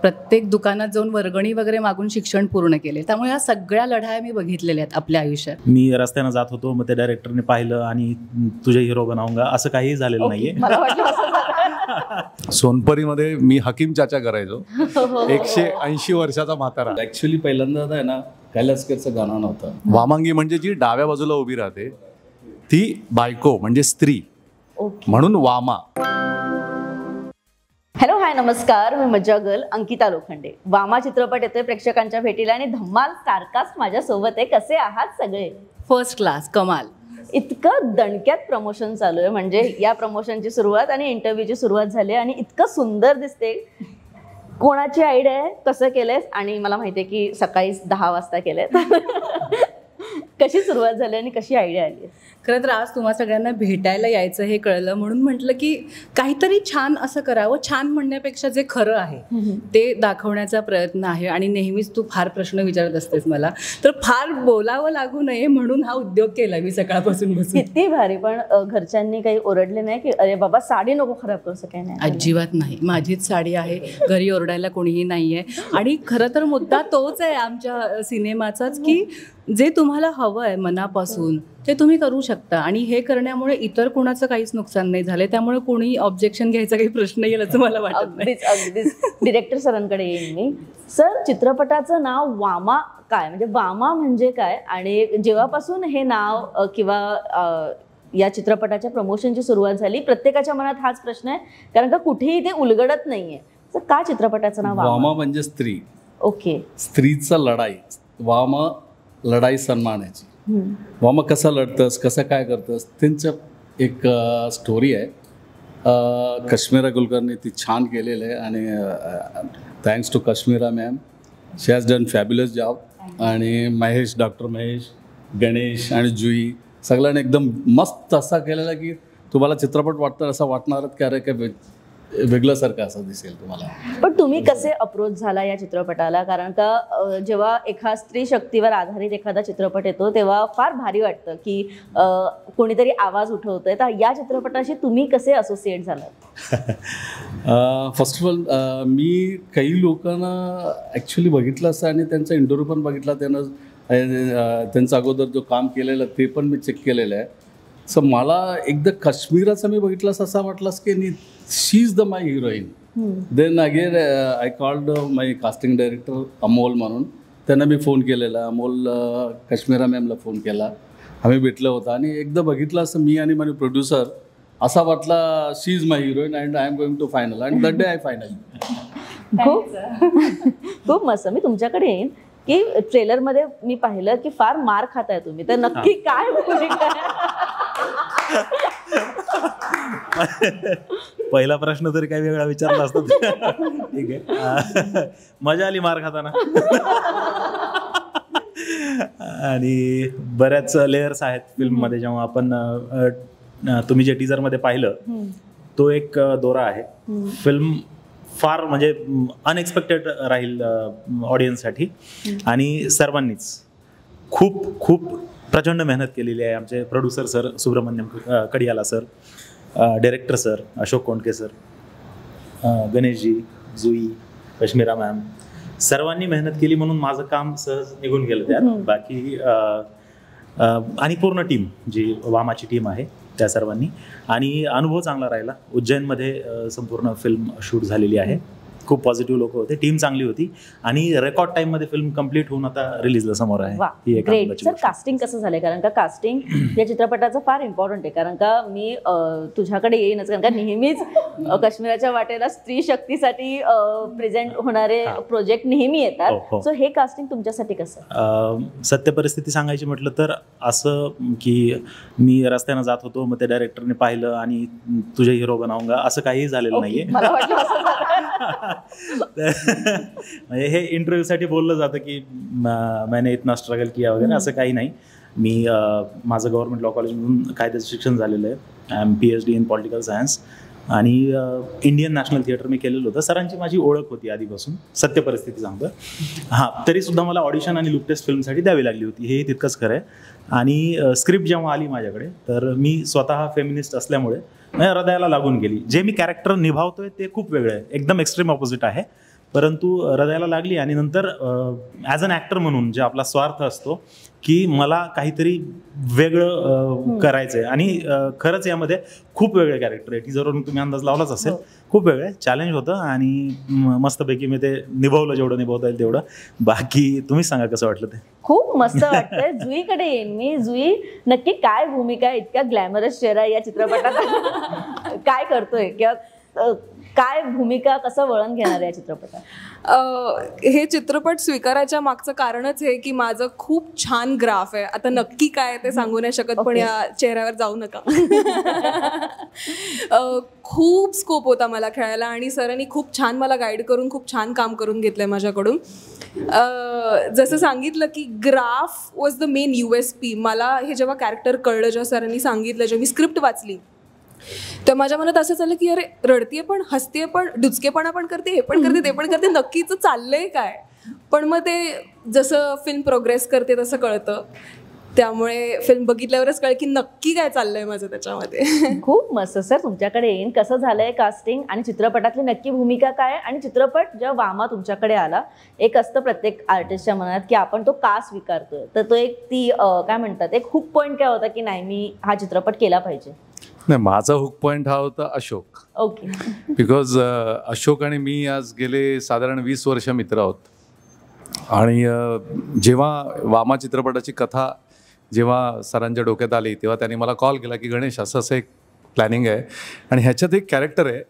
प्रत्येक दुकानात जाऊन वर्गणी वगैरे मागून शिक्षण पूर्ण केले. त्यामुळे या सगळ्या लढाया मी बघितलेल्या आहेत आपल्या आयुष्यात. मी रस्त्यानं जात होतो, मग त्या डायरेक्टरने पाहिलं आणि तुझे हिरो बनाऊंगा असं काही झालेलं नाहीये. मला वाटलं सोनपरीमध्ये मी हकीम चाचा करायचो, 180 वर्षाचा म्हातारा. ऍक्च्युली पहिल्यांदा आहे ना कैलासकरचं गाणं नव्हतं. वामांगी म्हणजे जी डाव्या बाजूला उभी राहते ती बायको म्हणजे स्त्री, म्हणून वामा. हॅलो, हाय, नमस्कार. मी मज्जा गर्ल अंकिता लोखंडे. वामा चित्रपट येतोय प्रेक्षकांच्या भेटीला आणि धम्माल स्टारकास्ट माझ्यासोबत आहे. कसे आहात सगळे? फर्स्ट क्लास, कमाल. इतकं दणक्यात प्रमोशन चालू आहे, म्हणजे या प्रमोशनची सुरुवात आणि इंटरव्ह्यूची सुरुवात झाली आणि इतकं सुंदर दिसते. कोणाची आयडिया आहे, कसं केलंय? आणि मला माहिती आहे की सकाळी 10 वाजता केलंय. कशी सुरुवात झाली आणि कशी आयडिया आली? खरं तर आज तुम्हा सगळ्यांना भेटायला यायचं हे कळलं, म्हणून म्हटलं की काहीतरी छान असं करावं. छान म्हणण्यापेक्षा जे खरं आहे ते दाखवण्याचा प्रयत्न आहे. आणि नेहमीच तू फार प्रश्न विचारत असतेस मला, तर फार बोलावं लागू नये म्हणून हा उद्योग केला मी सकाळपासून बसून. किती भारी. पण घरच्यांनी काही ओरडले नाही की अरे बाबा साडी नको खराब करू? काही नाही? अजिबात नाही. माझीच साडी आहे, घरी ओरडायला कोणीही नाहीये. आणि खरं तर मुद्दा तोच आहे आमच्या सिनेमाचाच की जे तुम्हाला हवं आहे मनापासून ते तुम्ही करू शकता. आणि हे करण्यामुळे इतर कोणाचं काहीच नुकसान नाही झालं. त्यामुळे कोणी ऑब्जेक्शन घ्यायचा काही प्रश्न येईल असं मला वाटत नाही. अगदीच. डिरेक्टर सरांकडे येईन मी. सर, चित्रपटाचं नाव वामा काय, म्हणजे वामा म्हणजे काय? आणि जेव्हापासून हे नाव किंवा या चित्रपटाच्या प्रमोशनची सुरुवात झाली, प्रत्येकाच्या मनात हाच प्रश्न आहे, कारण का कुठेही ते उलगडत नाहीये. तर का चित्रपटाचं नाव वामा? म्हणजे स्त्री. ओके. स्त्रीचा लढाई. वामा लढाई सन्मानाची. वामा कसा लढतस, कसं काय करतस, त्यांचं एक स्टोरी आहे. कश्मीरा कुलकर्णी ती छान केलेलं आहे आणि thanks to Kashmira ma'am, she has done fabulous job. आणि महेश, डॉक्टर महेश, गणेश आणि जुई सगळ्यांनी एकदम मस्त असा केलेला की तुम्हाला चित्रपट वाटतं असं वाटणारच की अरे काय वेगळ्यासारखं असं दिसेल तुम्हाला. पण तुम्ही कसे अप्रोच झाला या चित्रपटाला? कारण का जेव्हा एका स्त्री शक्तीवर आधारित एखादा चित्रपट येतो तेव्हा फार भारी वाटतं की कोणीतरी आवाज उठवतोय. तर या चित्रपटाशी तुम्ही कसे असोसिएट झालात? फर्स्ट ऑफ ऑल मी काही लोकांना ॲक्च्युली बघितलं असं आणि त्यांचा इंटरव्ह्यू पण बघितला. त्यांचं अगोदर जो काम केलेलं ते पण मी चेक केलेलं आहे. सो मला एकदा काश्मीराचं मी बघितलंस असं वाटलंस की she is the my heroine. Then again I called my casting director Amol म्हणून. त्यांना मी फोन केलेला. अमोल कश्मीरा मॅमला फोन केला, आम्ही भेटलं होतं आणि एकदा बघितलं असं मी आणि माझे प्रोड्युसर, असा वाटला she is my heroine and I am going to final. And that day I final. खूप मस्त. मी तुमच्याकडे येईन की ट्रेलरमध्ये मी पाहिलं की फार मार खाताय तुम्ही, तर नक्की काय भूमिका? पहिला प्रश्न तरी काही वेगळा विचारला असता. ठीक आहे, मजा आली मार खाताना. आणि बऱ्याच लेयर्स आहेत फिल्ममध्ये. जेव्हा आपण तुम्ही जे टीजरमध्ये पाहिलं तो एक दोरा आहे. फिल्म फार म्हणजे अनएक्सपेक्टेड राहील ऑडियन्ससाठी. आणि सर्वांनीच खूप खूप प्रचंड मेहनत केलेली आहे. आमचे producer sir Subramanyam Kadiyala sir, director sir Ashok Kondke sir, Ganeshji, Jui, Kashmira ma'am, सर्वांनी मेहनत केली म्हणून माझं काम सहज निघून गेलं त्यात. बाकी आणि पूर्ण टीम जी वामाची टीम आहे त्या सर्वांनी. आणि अनुभव चांगला राहिला. उज्जैनमध्ये संपूर्ण फिल्म शूट झालेली आहे. खूप पॉझिटिव्ह लोक होते, टीम चांगली होती आणि रेकॉर्ड टाइममध्ये फिल्म कम्प्लीट होऊन आता रिलीजला समोर आहे. ग्रेट. सर, कास्टिंग कसं झालंय? कारण का कास्टिंग या चित्रपटाचं फार इम्पॉर्टंट आहे. कारण का मी तुझ्याकडे येईनच, कारण का नेहमीच काश्मीराच्या वाटेला स्त्री शक्तीसाठी प्रेझेंट होणारे प्रोजेक्ट नेहमी येतात. सो हे कास्टिंग तुमच्यासाठी कसं? सत्य परिस्थिती सांगायची म्हटलं तर असं की मी रस्त्यानं जात होतो, मग त्या डायरेक्टरने पाहिलं आणि तुझे हिरो बनाऊंगा असं काहीही झालेलं नाहीये. मला वाटलं म्हणजे हे इंटरव्ह्यूसाठी बोललं जातं की मैंने इतना स्ट्रगल किया वगैरे, असं काही नाही. मी माझं गव्हर्नमेंट लॉ कॉलेजमधून कायद्याचं शिक्षण झालेलं आहे. I am PhD in political science. आणि इंडियन नॅशनल थिएटर मी केलेलं होतं. सरांची माझी ओळख होती आधीपासून, सत्य परिस्थिती सांगतो. हां, तरीसुद्धा मला ऑडिशन आणि लुक टेस्ट फिल्मसाठी द्यावी लागली होती, हे तितकंच खरं आहे. आणि स्क्रिप्ट जेव्हा आली माझ्याकडे तर मी स्वतः फेमिनिस्ट असल्यामुळे हृदयाला लागून गेली. जे मी कॅरेक्टर निभावतोय ते खूप वेगळं आहे, एकदम एक्स्ट्रीम ऑपोजिट आहे. परंतु हृदयाला लागली. आणि नंतर ॲज अन ॲक्टर म्हणून जे आपला स्वार्थ असतो की मला काहीतरी वेगळं करायचं आहे. आणि खरंच यामध्ये खूप वेगळे कॅरेक्टर आहे. टीजरवरून तुम्ही अंदाज लावलाच असेल. खूप वेगळे चॅलेंज होतं आणि मस्तपैकी मी ते निभावलं जेवढं निभावता येईल तेवढं. बाकी तुम्हीच सांगा कसं वाटलं ते. खूप मस्त वाटतंय. जुईकडे येईन मी. जुई, नक्की काय भूमिका आहे? इतक्या ग्लॅमरस चेहरा या चित्रपटात काय करतोय किंवा काय भूमिका, कसं वळण घेणार आहे या चित्रपटात? हे चित्रपट स्वीकारायच्या मागचं कारणच हे की माझं खूप छान ग्राफ आहे. आता नक्की काय ते सांगू नाही शकत, पण या चेहऱ्यावर जाऊ नका. खूप स्कोप होता मला खेळायला आणि सरांनी खूप छान मला गाईड करून खूप छान काम करून घेतलंय माझ्याकडून. जसं सांगितलं की graph was the main USP. मला हे जेव्हा कॅरेक्टर कळलं, जेव्हा सरांनी सांगितलं, जेव्हा मी स्क्रिप्ट वाचली, तर माझ्या मनात असं चाललं की अरे रडतीये पण, हसतेय पण, डुचकेपणा पण करते, हे पण करते, ते पण करते, नक्कीच चाललंय काय. पण मग ते जसं फिल्म प्रोग्रेस करते तसं कळतं. त्यामुळे फिल्म बघितल्यावरच कळलं की नक्की काय चाललंय माझं त्याच्यामध्ये. खूप मस्त. सर, तुमच्याकडे येईन. कसं झालंय कास्टिंग आणि चित्रपटातली नक्की भूमिका काय? आणि चित्रपट जेव्हा वामा तुमच्याकडे आला, एक असतं प्रत्येक आर्टिस्टच्या मनात की आपण तो का स्वीकारतोय, तर तो एक ती काय म्हणतात, एक हुक पॉईंट काय होता की नाही, मी हा चित्रपट केला पाहिजे? नाही, माझा हुक पॉईंट हा होता अशोक. ओके. बिकॉज अशोक आणि मी आज गेले साधारण 20 वर्ष मित्र आहोत. आणि जेव्हा वामा चित्रपटाची कथा जेव्हा सरांच्या डोक्यात आली, तेव्हा त्यांनी मला कॉल केला की गणेश, असं असं एक प्लॅनिंग आहे आणि ह्याच्यात एक कॅरेक्टर आहे,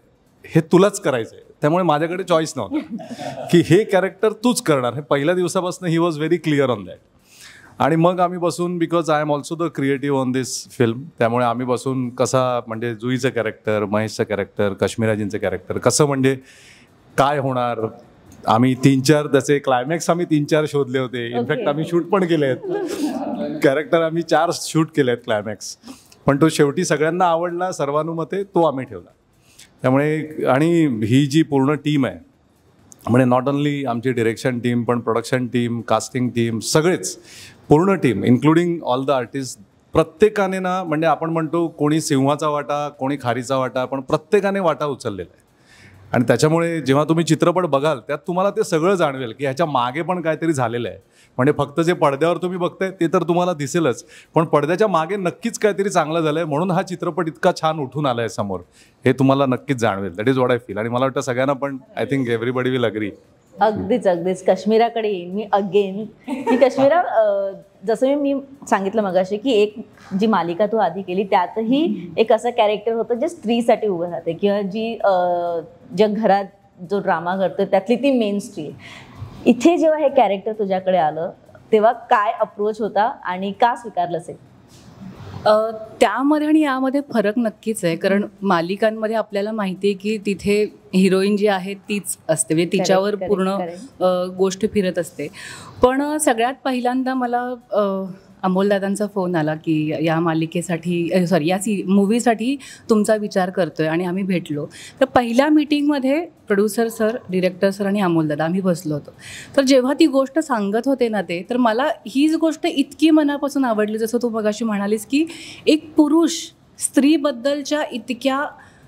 हे तुलाच करायचं आहे. त्यामुळे माझ्याकडे चॉईस नव्हता की हे कॅरेक्टर तूच करणार. हे पहिल्या दिवसापासून he was very clear on that. आणि मग आम्ही बसून, because I am also the creative on this film, त्यामुळे आम्ही बसून कसा म्हणजे जुईचं कॅरेक्टर, महेशचं कॅरेक्टर, कश्मीराजींचं कॅरेक्टर कसं म्हणजे काय होणार. आम्ही 3-4 त्याचे क्लायमॅक्स आम्ही 3-4 शोधले होते. इनफॅक्ट आम्ही शूट पण केले आहेत. कॅरेक्टर आम्ही 4 शूट केले आहेत क्लायमॅक्स. पण तो शेवटी सगळ्यांना आवडला, सर्वानुमते तो आम्ही ठेवला. त्यामुळे आणि ही जी पूर्ण टीम आहे, म्हणजे नॉट ओनली आमची डिरेक्शन टीम, पण प्रोडक्शन टीम, कास्टिंग टीम, सगळेच पूर्ण team including all the artist, प्रत्येकाने ना, म्हणजे आपण म्हणतो कोणी सिंहाचा वाटा, कोणी खारीचा वाटा, पण प्रत्येकाने वाटा उचललेला आहे. आणि त्याच्यामुळे जेव्हा तुम्ही चित्रपट बघाल त्यात तुम्हाला ते सगळं जाणवेल की ह्याच्या मागे पण काहीतरी झालेलं आहे. म्हणजे फक्त जे पडद्यावर तुम्ही बघताय ते तर तुम्हाला दिसेलच, पण पडद्याच्या मागे नक्कीच काहीतरी चांगलं झालं आहे, म्हणून हा चित्रपट इतका छान उठून आला आहे समोर, हे तुम्हाला नक्कीच जाणवेल. That is what I feel. आणि मला वाटतं सगळ्यांना पण, I think everybody will agree. अगदीच अगदीच. कश्मीराकडे येईन मी अगेन. की कश्मीरा, जसं मी सांगितलं मगाशी की एक जी मालिका तू आधी केली त्यातही एक असं कॅरेक्टर होतं जे स्त्रीसाठी उभं राहते, किंवा जी ज्या घरात जो ड्रामा करतो त्यातली ती मेन स्त्री. इथे जेव्हा हे कॅरेक्टर तुझ्याकडे आलं तेव्हा काय अप्रोच होता आणि का स्वीकारलं असेल? त्यामध्ये आणि यामध्ये फरक नक्कीच आहे. कारण मालिकांमध्ये आपल्याला माहिती आहे की तिथे हिरोईन जी आहे तीच असते, म्हणजे तिच्यावर पूर्ण गोष्ट फिरत असते. पण सगळ्यात पहिल्यांदा मला अमोलदादांचा फोन आला की या मालिकेसाठी, या मूवीसाठी तुमचा विचार करतोय आणि आम्ही भेटलो. तर पहिल्या मीटिंगमध्ये प्रोड्युसर सर, डिरेक्टर सर आणि अमोलदादा आम्ही बसलो होतो. तर जेव्हा ती गोष्ट सांगत होते ना ते, तर मला हीच गोष्ट इतकी मनापासून आवडली, जसं तू मगाशी म्हणालीस की एक पुरुष स्त्रीबद्दलच्या इतक्या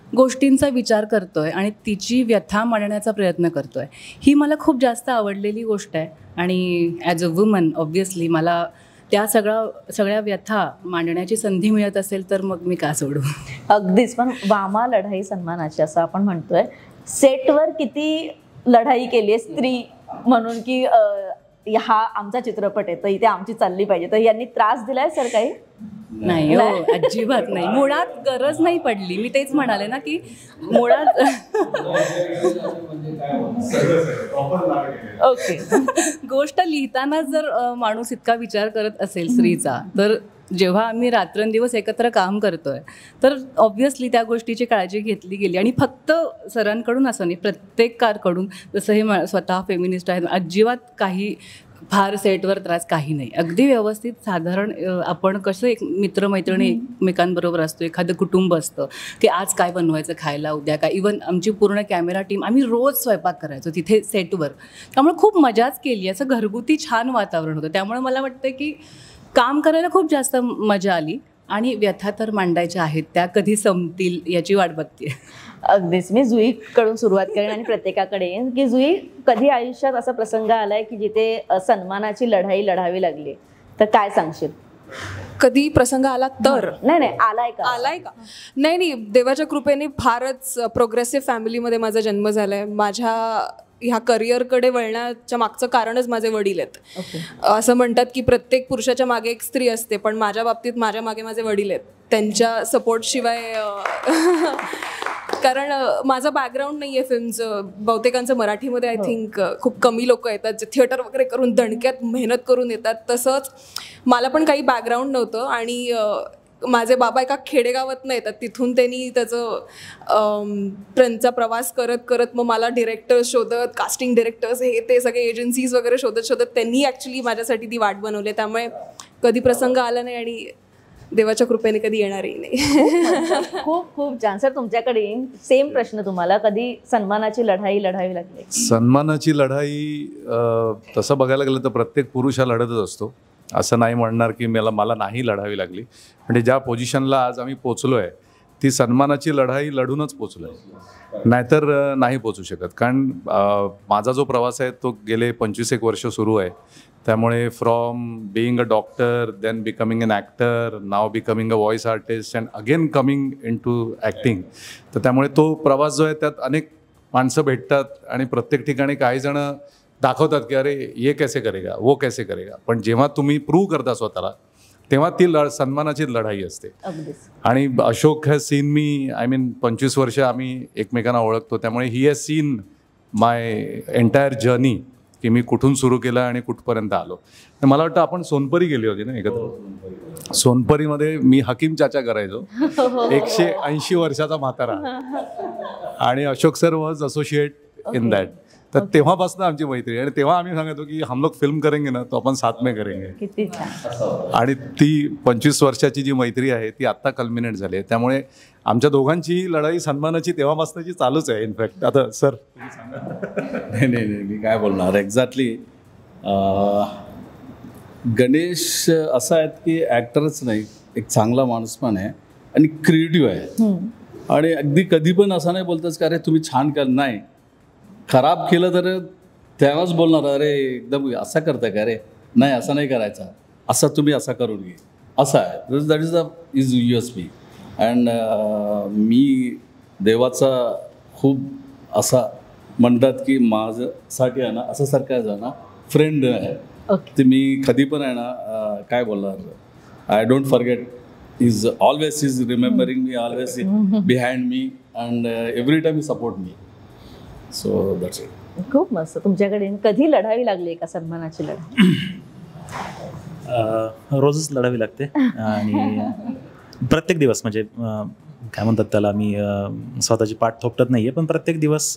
गोष्टींचा विचार करतोय आणि तिची व्यथा मांडण्याचा प्रयत्न करतोय. ही मला खूप जास्त आवडलेली गोष्ट आहे. आणि ॲज अ वुमन ऑब्व्हियसली मला त्या सगळ्या व्यथा मांडण्याची संधी मिळत असेल तर मग मी का सोडू. अगदीच. पण वामा लढाई सन्मानाची असं आपण म्हणतोय. सेटवर किती लढाई केली आहे स्त्री म्हणून की हा आमचा चित्रपट आहे तर इथे आमची चालली पाहिजे, तर यांनी त्रास दिलाय सर काही? नाही हो, अजिबात नाही. मुळात गरज नाही पडली. मी तेच म्हणाले ना की मुळात ओके. गोष्ट लिहितानाच जर माणूस इतका विचार करत असेल स्त्रीचा, तर जेव्हा आम्ही रात्रंदिवस एकत्र काम करतोय तर ऑब्व्हियसली त्या गोष्टीची काळजी घेतली गेली. आणि फक्त सरांकडून असं नाही, प्रत्येकाकडून. जसं हे स्वतः फेमिनिस्ट आहेत, अजिबात काही फार सेटवर त्रास काही नाही. अगदी व्यवस्थित साधारण आपण कसं एक मित्रमैत्रिणी एकमेकांबरोबर असतो, एखादं कुटुंब असतं की आज काय बनवायचं खायला, उद्या काय. इवन आमची पूर्ण कॅमेरा टीम, आम्ही रोज स्वयंपाक करायचो तिथे सेटवर. त्यामुळे खूप मजाच केली. असं घरगुती छान वातावरण होतं. त्यामुळे मला वाटतं की काम करायला खूप जास्त मजा आली. आणि व्यथा तर मांडायच्या आहेत, त्या कधी संपतील याची वाट बघते. अगदीच. मी जुईकडून सुरुवात करेन आणि प्रत्येकाकडे येईन की जुई, कधी आयुष्यात असा प्रसंग आलाय की जिथे सन्मानाची लढाई लढावी लागली, तर काय सांगशील? कधी प्रसंग आला तर? नाही आलाय का? नाही, देवाच्या कृपेने फारच प्रोग्रेसिव्ह फॅमिलीमध्ये माझा जन्म झालाय. माझ्या ह्या करिअरकडे वळण्याच्या मागचं कारणच माझे वडील आहेत. असं म्हणतात की प्रत्येक पुरुषाच्या मागे एक स्त्री असते, पण माझ्या बाबतीत माझ्या मागे माझे वडील आहेत. त्यांच्या सपोर्टशिवाय कारण माझं बॅकग्राऊंड नाही आहे फिल्मचं. बहुतेकांचं मराठीमध्ये आय थिंक खूप कमी लोक येतात जे थिएटर वगैरे करून दणक्यात मेहनत करून येतात. तसंच मला पण काही बॅकग्राऊंड नव्हतं आणि माझे बाबा एका खेडेगावात येतात. तिथून त्यांनी त्यांचा प्रवास करत करत मग मला डिरेक्टर्स शोधत, कास्टिंग डिरेक्टर्स हे ते सगळे एजन्सीज वगैरे शोधत त्यांनी ॲक्च्युली माझ्यासाठी ती वाट बनवली. त्यामुळे कधी प्रसंग आला नाही आणि देवाच्या कृपेने कधी येणारही नाही. खूप खूप छान. सर, तुमच्याकडे येईन. सेम प्रश्न तुम्हाला, कधी सन्मानाची लढाई लढावी लागली? सन्मानाची लढाई तसं बघायला गेलं तर प्रत्येक पुरुष हा लढतच असतो. असं नाही म्हणणार की मला नाही लढावी लागली. म्हणजे ज्या पोझिशनला आज आम्ही पोचलो आहे ती सन्मानाची लढाई लढूनच पोचलो आहे, नाहीतर नाही पोचू शकत. कारण माझा जो प्रवास आहे तो गेले 25 वर्ष सुरू आहे. त्यामुळे from being a doctor, then becoming an actor, now becoming a voice artist and again coming into acting. तर त्यामुळे तो प्रवास जो आहे त्यात अनेक माणसं भेटतात आणि प्रत्येक ठिकाणी काही जण दाखवतात की अरे ये कैसे करेगा, वो कैसे करेगा. पण जेव्हा तुम्ही प्रूव्ह करता स्वतःला तेव्हा ती सन्मानाची लढाई असते. आणि Ashok has scene me, I mean 25 वर्ष आम्ही एकमेकांना ओळखतो. त्यामुळे he has seen my entire journey की मी कुठून सुरू केलं आणि कुठपर्यंत आलो. मला वाटतं आपण सोनपरी गेली होती ना एकत्र. सोनपरीमध्ये मी हकीम चाचा करायचो, 180 वर्षाचा म्हातारा, आणि Ashok sir was associate in that. तर तेव्हापासून आमची मैत्री. आणि तेव्हा आम्ही सांगतो की हम लोग फिल्म करेंगे ना तो आपण साथ में करेंगे. किती छान. आणि ती 25 वर्षाची जी मैत्री आहे ती आत्ता कल्मिनेट झाली आहे. त्यामुळे आमच्या दोघांची लढाई सन्मानाची तेव्हापासूनची चालूच आहे. इनफॅक्ट आता सर नाही मी काय बोलणार एक्झॅक्टली. गणेश असा आहे की ॲक्टरच नाही, एक चांगला माणूस पण आहे आणि क्रिएटिव्ह आहे. आणि अगदी कधी पण असं नाही बोलतच का अरे तुम्ही छान कर, नाही खराब केलं तर तेव्हाच बोलणार अरे एकदम असं करता का, अरे नाही असं नाही करायचा, असं तुम्ही असा करून घे, असं आहे. That is USP. अँड मी देवाचा खूप असा म्हणतात की माझ्यासाठी आहे ना असं सारखं ना फ्रेंड आहे. ते मी कधी पण आहे ना काय बोलणार, I don't forget. Is remembering me, always behind me, and every time support me. So that's it. खूप मस्त. तुमच्याकडे कधी लढावी लागली का सन्मानाची लढाई? रोजच लढावी लागते. आणि प्रत्येक दिवस म्हणजे काय म्हणतात त्याला, मी स्वतःची पाठ थोपटत नाही आहे, पण प्रत्येक दिवस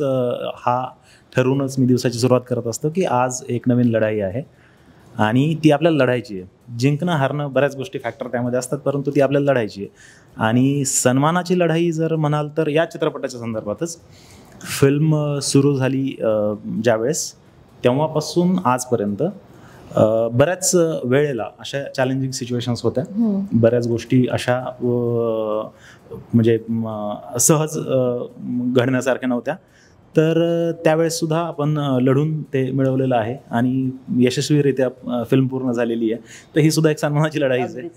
हा ठरवूनच मी दिवसाची सुरुवात करत असतो की आज एक नवीन लढाई आहे आणि ती आपल्याला लढायची आहे. जिंकणं हारणं बऱ्याच गोष्टी फॅक्टर त्यामध्ये असतात, परंतु ती आपल्याला लढायची आहे. आणि सन्मानाची लढाई जर म्हणाल तर या चित्रपटाच्या संदर्भातच फिल्म सुरू झाली ज्यावेळेस, तेव्हापासून आजपर्यंत बऱ्याच वेळेला अशा चॅलेंजिंग सिच्युएशन्स होत्या. बऱ्याच गोष्टी अशा म्हणजे सहज घडण्यासारख्या नव्हत्या. तर त्यावेळेससुद्धा आपण लढून ते मिळवलेलं आहे आणि यशस्वीरित्या फिल्म पूर्ण झालेली आहे. तर ही सुद्धा एक सन्मानाची लढाईच आहे.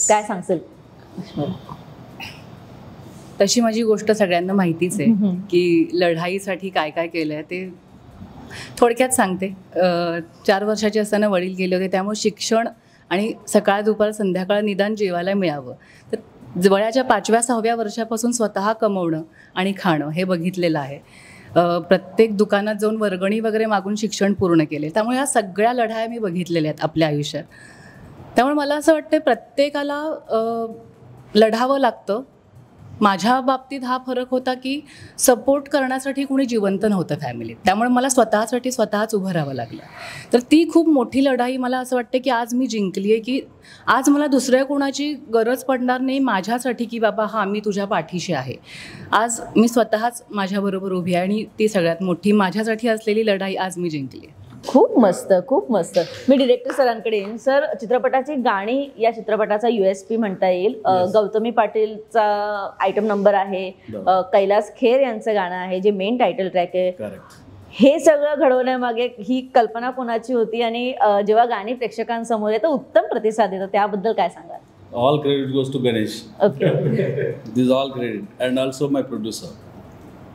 काय सांगशील? तशी माझी गोष्ट सगळ्यांना माहितीच आहे की लढाईसाठी काय काय केलं आहे ते थोडक्यात सांगते. 4 वर्षाची असताना वडील गेले होते, त्यामुळे शिक्षण आणि सकाळ दुपार संध्याकाळ निदान जेवायला मिळावं. तर वयाच्या 5व्या-6व्या वर्षापासून स्वतः कमवणं आणि खाणं हे बघितलेलं आहे. प्रत्येक दुकानात जाऊन वर्गणी वगैरे मागून शिक्षण पूर्ण केले. त्यामुळे ह्या सगळ्या लढाया मी बघितलेल्या आहेत आपल्या आयुष्यात. त्यामुळे मला असं वाटतं प्रत्येकाला लढावं लागतं. माझ्या बाबतीत हा फरक होता की सपोर्ट करण्यासाठी कुणी जिवंत नव्हतं फॅमिलीत, त्यामुळे मला स्वतःच उभं राहावं लागलं. तर ती खूप मोठी लढाई मला असं वाटतं की आज मी जिंकली आहे, की आज मला दुसऱ्या कोणाची गरज पडणार नाही माझ्यासाठी की बाबा हा मी तुझ्या पाठीशी आहे. आज मी स्वतःच माझ्याबरोबर उभी आहे आणि ती सगळ्यात मोठी माझ्यासाठी असलेली लढाई आज मी जिंकली आहे. खूप मस्त, खूप मस्त. मी डिरेक्टर सरांकडे येईन. सर, चित्रपटाची गाणी या चित्रपटाचा USP म्हणता येईल. गौतमी पाटीलचा आयटम नंबर आहे, कैलास खेर यांचं गाणं आहे जे मेन टायटल ट्रॅक आहे. हे सगळं घडवण्यामागे ही कल्पना कोणाची होती आणि जेव्हा गाणी प्रेक्षकांसमोर येतं उत्तम प्रतिसाद येतो, त्याबद्दल काय सांगाल? All credit goes to Ganesh. Okay. This is all credit. And also my producer.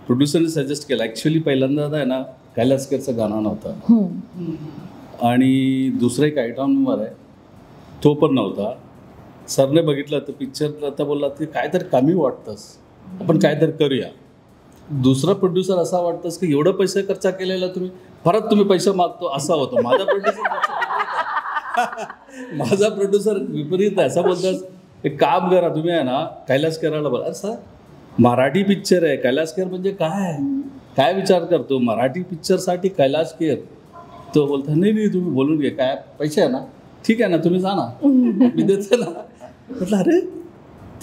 प्रोड्युसरने सजेस्ट केलं. ॲक्च्युली पहिल्यांदा आहे ना कैलासकरचं गाणं नव्हतं आणि दुसरं एक आयटम नंबर आहे तो पण नव्हता. सरने बघितलं तर पिक्चर आता बोलला की काहीतरी कमी वाटतंस, आपण काहीतरी करूया. दुसरा प्रोड्युसर असा वाटतंस की एवढं पैसे खर्च केलेला तुम्ही परत तुम्ही पैसे मागतो, असा होतो. माझा प्रोड्युसर विपरीत आहे. असा बोलतास एक काम करा तुम्ही आहे ना कैलासकराला बोला. अरे सर मराठी पिक्चर आहे, कैलासकर म्हणजे काय विचार करतो मराठी पिक्चरसाठी कैलासकर? तो बोलता नाही तुम्ही बोलून घे, काय पैसे आहे ना, ठीक आहे ना तुम्ही जा ना, मी देते ना. म्हटलं अरे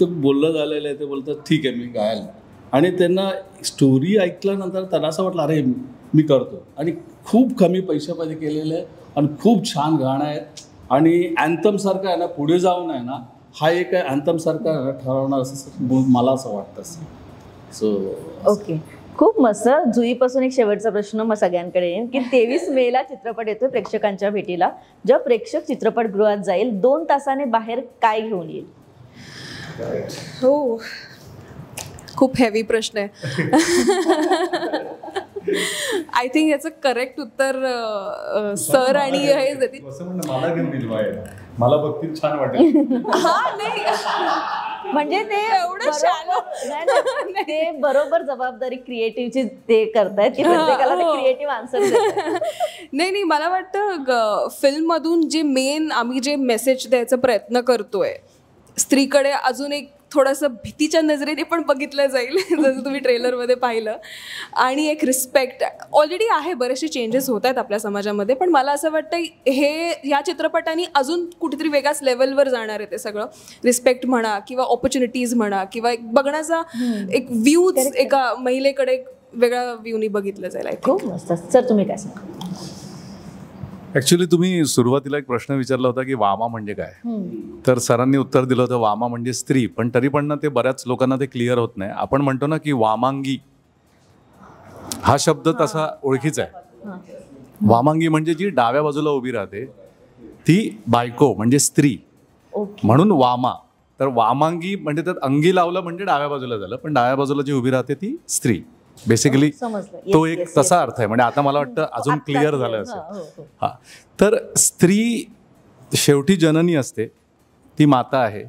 तो बोललं झालेलं आहे. ते बोलतात ठीक आहे मी गायला. आणि त्यांना स्टोरी ऐकल्यानंतर त्यांना असं वाटलं अरे मी करतो. आणि खूप कमी पैशामध्ये केलेलं आहे आणि खूप छान गाणं आहेत. आणि अँथमसारखं आहे ना पुढे जाऊन आहे ना हा एक अँथमसारखा ठरवणार असं मला असं वाटतं. सो ओके, खूप मस्त. जुईपासून एक शेवटचा प्रश्न मग सगळ्यांकडे येईल की 23 मेला चित्रपट येतो प्रेक्षकांच्या भेटीला. जेव्हा प्रेक्षक चित्रपटगृहात जाईल 2 तासाने बाहेर काय घेऊन येईल? हो, खूप हेवी प्रश्न आहे. आय थिंक याचं करेक्ट उत्तर सर आणि हे देतील. मला घेऊन येईल बाहेर, मला बघतील छान वाटेल. हा नाही म्हणजे ते एवढं ते बरोबर जबाबदारी क्रिएटिव्हची ते करतायत की प्रत्येकाला ते क्रिएटिव्ह आन्सर देतात. नाही मला वाटतं फिल्ममधून जे मेन आम्ही जे मेसेज द्यायचा प्रयत्न करतोय स्त्रीकडे अजून एक थोडंसं भीतीच्या नजरेने पण बघितलं जाईल जसं तुम्ही ट्रेलरमध्ये पाहिलं. आणि एक रिस्पेक्ट ऑलरेडी आहे, बरेचसे चेंजेस होत आहेत आपल्या समाजामध्ये, पण मला असं वाटतं हे ह्या चित्रपटाने अजून कुठेतरी वेगळ्याच लेवलवर जाणार आहे. ते सगळं रिस्पेक्ट म्हणा किंवा ऑपॉर्च्युनिटीज म्हणा किंवा एक बघण्याचा एक व्ह्यूज एका महिलेकडे एक वेगळ्या व्ह्यूनी बघितलं जाईल. खूप मस्त. सर तुम्ही काय सांगा? ॲक्च्युली तुम्ही सुरुवातीला एक प्रश्न विचारला होता की वामा म्हणजे काय, तर सरांनी उत्तर दिलं होतं वामा म्हणजे स्त्री. पण तरी पण ना ते बऱ्याच लोकांना ते क्लिअर होत नाही. आपण म्हणतो ना की वामांगी, हा शब्द तसा ओळखीचा आहे. वामांगी म्हणजे जी डाव्या बाजूला उभी राहते ती बायको म्हणजे स्त्री, म्हणून वामा. तर वामांगी म्हणजे त्यात अंगी लावलं म्हणजे डाव्या बाजूला झालं, पण डाव्या बाजूला जी उभी राहते ती स्त्री. बेसिकली तो एक तसा अर्थ आहे. म्हणजे आता मला वाटतं अजून क्लिअर झालं असं. हा, तर स्त्री शेवटी जननी असते, ती माता आहे,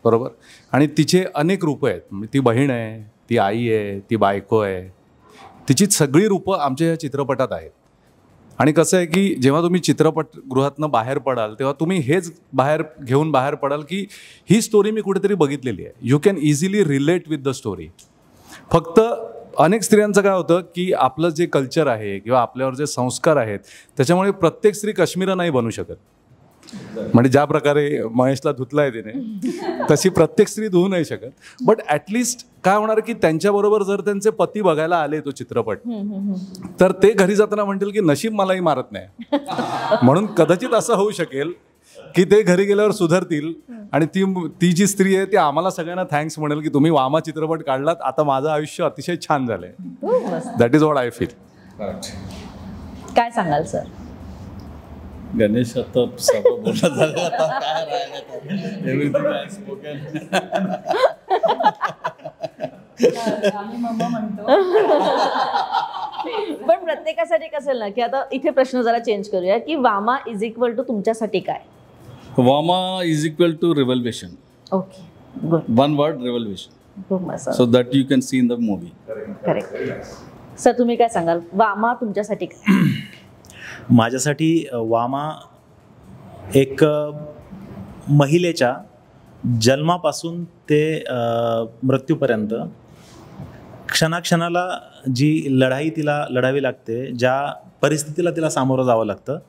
बरोबर. आणि तिचे अनेक रूपं आहेत. म्हणजे ती बहीण आहे, ती आई आहे, ती बायको आहे. तिची सगळी रूपं आमच्या या चित्रपटात आहेत. आणि कसं आहे की जेव्हा तुम्ही चित्रपटगृहातनं बाहेर पडाल तेव्हा तुम्ही हेच घेऊन बाहेर पडाल की ही स्टोरी मी कुठेतरी बघितलेली आहे. You can easily relate with the story. फक्त अनेक स्त्रियांचं काय होतं की आपलं जे कल्चर आहे किंवा आपल्यावर जे संस्कार आहेत त्याच्यामुळे प्रत्येक स्त्री काश्मीरा नाही बनू शकत. म्हणजे ज्या प्रकारे महेशला धुतला आहे तिने तशी प्रत्येक स्त्री धुवू नाही शकत. बट ॲटलिस्ट काय होणार की त्यांच्याबरोबर जर त्यांचे पती बघायला आले तो चित्रपट तर ते घरी जाताना म्हणतील की नशीब मलाही मारत नाही. म्हणून कदाचित असं होऊ शकेल की ते घरी गेल्यावर सुधारतील आणि ती जी स्त्री आहे ती आम्हाला सगळ्यांना थँक्स म्हणेल की तुम्ही वामा चित्रपट काढलात, आता माझं आयुष्य अतिशय छान झालंय. That is what I feel. काय सांगाल सर? गणेश आता सगळं बोलणं झालं, आता काय राहिलं, एव्हरीथिंग आय स्पोकन. पण प्रत्येकासाठी कसं ना की आता इथे प्रश्न जरा चेंज करूया की वामा इज इक्वल टू तुमच्यासाठी काय? Vama is equal to revolution. Okay, good. One word, revolution. So that you can see in the movie. Correct. Sir तुम्ही काय सांगाल? वामा तुमच्यासाठी काय? माझ्यासाठी वामा एक महिलेच्या जन्मापासून ते मृत्यूपर्यंत क्षणाक्षणाला जी लढाई तिला लढावी लागते, ज्या परिस्थितीला तिला सामोरं जावं लागतं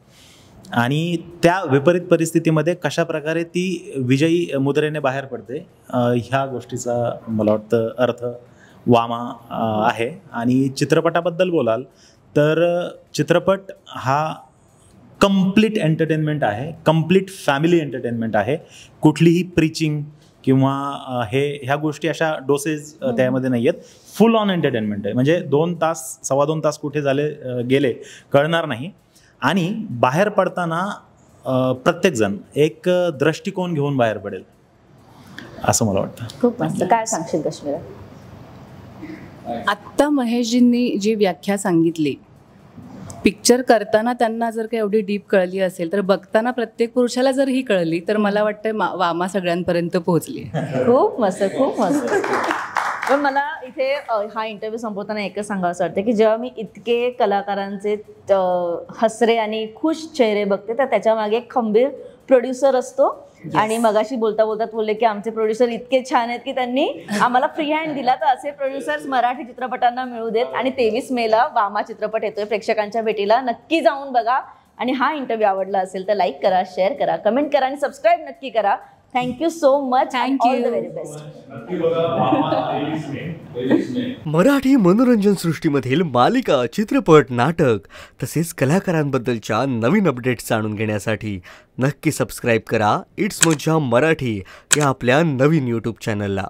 आणि त्या विपरीत परिस्थितीमध्ये कशा प्रकारे ती विजयी मुद्रेने बाहेर पडते, ह्या गोष्टीचा मला वाटतं अर्थ वामा आहे. आणि चित्रपटाबद्दल बोलाल तर चित्रपट हा कम्प्लीट एंटरटेनमेंट आहे, कम्प्लीट फॅमिली एंटरटेनमेंट आहे. कुठलीही प्रीचिंग किंवा ह्या गोष्टी अशा डोसेस त्यामध्ये नाही आहेत. फुल ऑन एंटरटेनमेंट आहे. म्हणजे 2 तास 2.25 तास कुठे गेले कळणार नाही. आणि बाहेर पडताना प्रत्येकजण एक दृष्टिकोन घेऊन बाहेर पडेल असं मला वाटतं. खूप मस्त. काय सांगशील कश्मीरा? आत्ता महेशजींनी जी व्याख्या सांगितली, पिक्चर करताना त्यांना जर काही एवढी डीप कळली असेल तर बघताना प्रत्येक पुरुषाला जर ही कळली तर मला वाटतं वामा सगळ्यांपर्यंत पोहोचली. खूप मस्त, खूप मस्त. पण मला इथे हा इंटरव्ह्यू संपवताना एकच सांगावं असं वाटतं की जेव्हा मी इतके कलाकारांचे हसरे आणि खुश चेहरे बघते तर त्याच्या मागे एक खंबीर प्रोड्युसर असतो. आणि मगाशी बोलता बोलता बोलले की आमचे प्रोड्युसर इतके छान आहेत की त्यांनी आम्हाला फ्री हँड दिला. तर असे प्रोड्युसर्स मराठी चित्रपटांना मिळू देत. आणि 23 मेला वामा चित्रपट येतोय प्रेक्षकांच्या भेटीला. नक्की जाऊन बघा. आणि हा इंटरव्ह्यू आवडला असेल तर लाईक करा, शेअर करा, कमेंट करा आणि सबस्क्राईब नक्की करा. Thank you so much. All the very best. Marathi मनोरंजन सृष्टीमधील मालिका, चित्रपट, नाटक तसेच कलाकारांबद्दलच्या नवीन अपडेट्स जाणून घेण्यासाठी नक्की सबस्क्राईब करा इट्स मज्जा मराठी या आपल्या नवीन यूट्यूब चॅनलला.